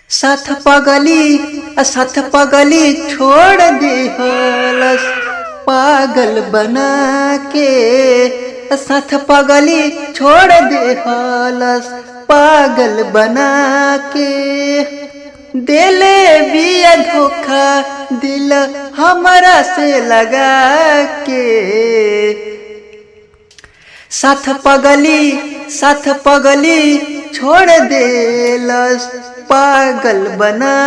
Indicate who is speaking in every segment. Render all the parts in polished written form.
Speaker 1: साथ पगली छोड़ दे हलस पागल बना के। साथ पगली छोड़ दे हलस पागल बना के। दिले बिया धोखा दिल हमरा से लगा के। साथ पगली छोड़ देलस पागल बना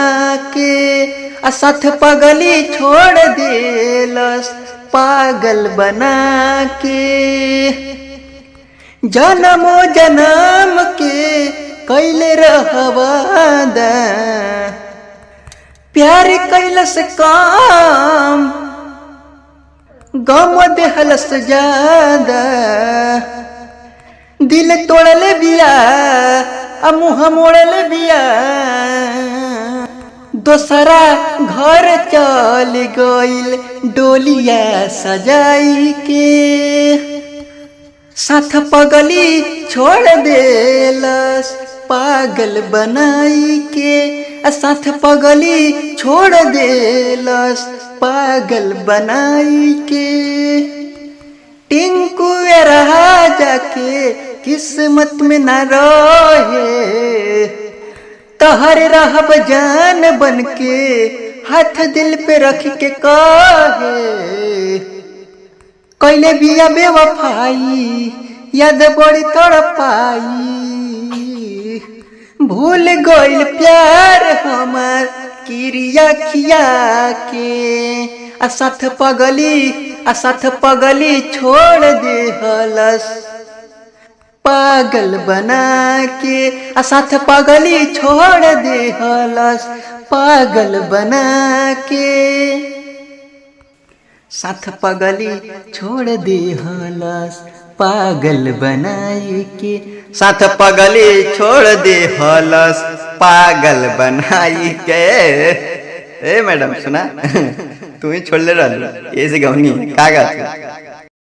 Speaker 1: के। साथ पगली छोड़ देलस पागल बना के। जन्मो जन्म के कैले रहवादा प्यार कैलस काम गम देहलस ज्यादा। दिल तोड़ले बिया मुँह मोड़ले बिया दोसरा घर चल गइल डोलिया सजाई के। साथ पगली छोड़ देलस पागल बनाई के। साथ पगली छोड़ देलस पागल बनाई के। टिंकू रहा जाके किस्मत में न रहे तहर रहब जान बन के हाथ दिल पे रख के कहे। कैले बिया बेवफाई याद बड़ी तड़पाई। भूल गइल प्यार हमार किरिया खिया के। साथ पगली छोड़ दे हलस पागल बना के। साथ पगली छोड़ दे हलस पागल बना के। साथ पगली छोड़ दे हलस पागल बनाई के। साथ पगली छोड़ दे हलस पागल बनाई के। ए मैडम सुना तू ही छोड़ ले रहा ऐसे गवनी का